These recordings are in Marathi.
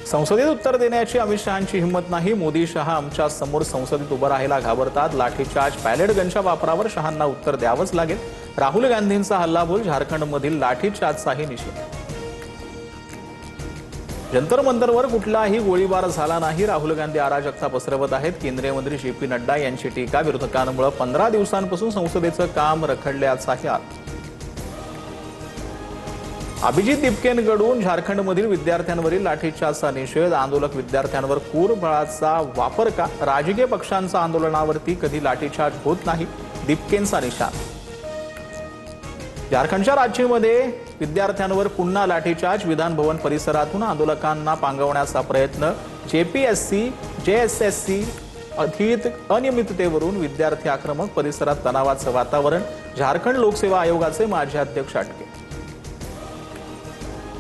संसदेत उत्तर देण्याची अमित शहांची हिंमत नाही। मोदी शहा आमच्या समोर संसदेत उभं राहायला घाबरतात। लाठीचार्ज पॅलेट गनच्या वापरावर शहांना उत्तर द्यावंच लागेल। राहुल गांधींचा हल्लाबोल, झारखंडमधील लाठीचार्जचाही निषेध। जंतर मंतरवर कुठलाही गोळीबार झाला नाही। राहुल गांधी अराजकता पसरवत आहेत। केंद्रीय मंत्री जे.पी. नड्डा यांची टीका। विरोधकांमुळे 15 दिवसांपासून संसदेचं काम रखडल्याचाही आरोप। अभिजित दिपकेंकडून झारखंडमधील विद्यार्थ्यांवरील लाठीचार्जचा निषेध। आंदोलक विद्यार्थ्यांवर क्रूर बळाचा वापर का? राजकीय पक्षांचा आंदोलनावरती कधी लाठीचार्ज होत नाही, दिपकेंचा निशाणा। झारखंडच्या रांचीमध्ये विद्यार्थ्यांवर पुन्हा लाठीचार्ज। विधान भवन परिसरातून आंदोलकांना पांगवण्याचा प्रयत्न। जेपीएससी जेएसएससी अनियमिततेवरून विद्यार्थी आक्रमक। परिसरात तणावाचं वातावरण। झारखंड लोकसेवा आयोगाचे माजी अध्यक्ष अटके।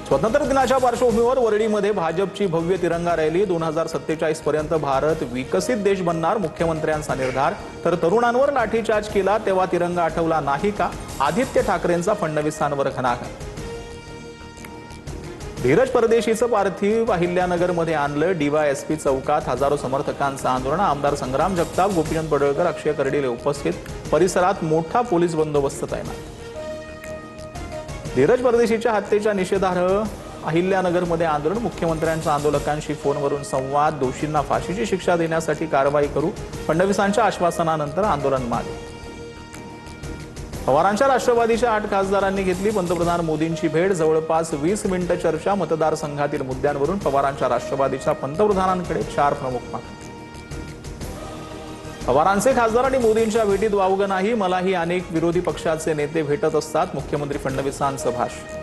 स्वातंत्र्य दिनाच्या पार्श्वभूमीवर वरळीमध्ये भाजपची भव्य तिरंगा रॅली। 2047 पर्यंत भारत विकसित देश बनणार, मुख्यमंत्र्यांचा निर्धार। तर तरुणांवर लाठीचार्ज केला तेव्हा तिरंगा आठवला नाही का? आदित्य ठाकरेंचा फडणवीसांवर घणाघात। धीरज परदेशीचं पार्थिव अहिल्यानगरमध्ये आणलं। डीवायएसपी चौकात हजारो समर्थकांचं आंदोलन। आमदार संग्राम जगताप, गोपीचंद पडळकर, अक्षय कर्डिले उपस्थित। परिसरात मोठा पोलीस बंदोबस्त तैनात। धीरज परदेशीच्या हत्येच्या निषेधार्थ अहिल्यानगरमध्ये आंदोलन। मुख्यमंत्र्यांच्या आंदोलकांशी फोनवरून संवाद। दोषींना फाशीची शिक्षा देण्यासाठी कारवाई करू। फडणवीसांच्या आश्वासनानंतर आंदोलन मागे। पवारांच्या राष्ट्रवादीच्या 8 खासदारांनी घेतली पंतप्रधान मोदींची भेट। जवळपास 20 मिनिटं चर्चा। मतदारसंघातील मुद्द्यांवरून पवारांच्या राष्ट्रवादीच्या पंतप्रधानांकडे 4 प्रमुख मागण्या। पवारांचे खासदार आणि मोदींच्या भेटीत वावगं नाही, मलाही अनेक विरोधी पक्षाचे नेते भेटत असतात। मुख्यमंत्री फडणवीसांचं भाष्य।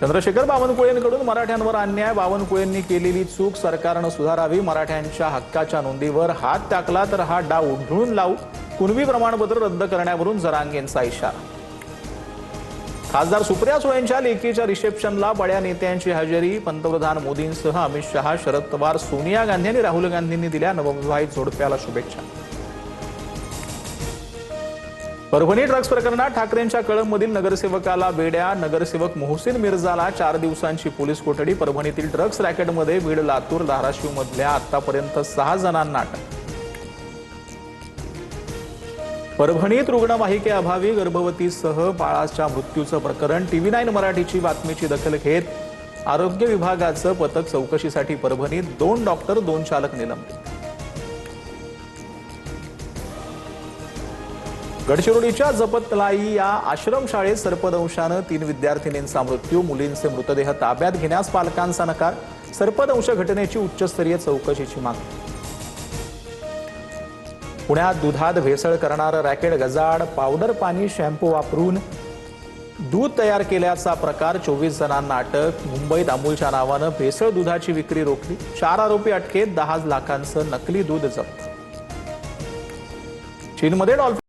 चंद्रशेखर बावनकुळेंकडून मराठ्यांवर अन्याय। बावनकुळेंनी केलेली चूक सरकारनं सुधारावी। मराठ्यांच्या हक्काच्या नोंदीवर हात टाकला तर हा डाव उधळून लावू। कुणबी प्रमाणपत्र रद्द करण्यावरून जरांगेंचा इशारा। खासदार सुप्रिया सुळेंच्या लेकीच्या रिसेप्शनला बड्या नेत्यांची हजेरी। पंतप्रधान मोदींसह अमित शहा, शरद पवार, सोनिया गांधी आणि राहुल गांधींनी दिल्या नवविवाहित जोडप्याला शुभेच्छा। परभणी ड्रग्ज प्रकरणात ठाकरेंच्या कळंबमधील नगरसेवकाला बेड्या। नगरसेवक मोहसिन मिर्झाला 4 दिवसांची पोलीस कोठडी। परभणीतील ड्रग्ज रॅकेटमध्ये बीड, लातूर, धाराशिव मधल्या आतापर्यंत 6 जणांना अटक। परभणीत रुग्णवाहिकेअभावी गर्भवतीसह बाळाच्या मृत्यूचं प्रकरण। TV9 मराठीची बातमीची दखल घेत आरोग्य विभागाचं पथक चौकशीसाठी परभणीत। 2 डॉक्टर, 2 चालक निलंबित। गडचिरोलीच्या जपतलाई या आश्रमशाळेत सर्पदंशानं 3 विद्यार्थिनींचा मृत्यू। मुलींचे मृतदेह ताब्यात घेण्यास पालकांचा नकार। सर्पदंश घटनेची उच्चस्तरीय चौकशीची मागणी। पुण्यात दुधात भेसळ करणारं रॅकेट गजाआड। पावडर, पाणी, शॅम्पू वापरून दूध तयार केल्याचा प्रकार। 24 जणांना अटक। मुंबईत अमूलच्या नावानं भेसळ दुधाची विक्री रोखली। 4 आरोपी अटकेत। 10 लाखांचं नकली दूध जप्त। चीनमध्ये डॉल्फिन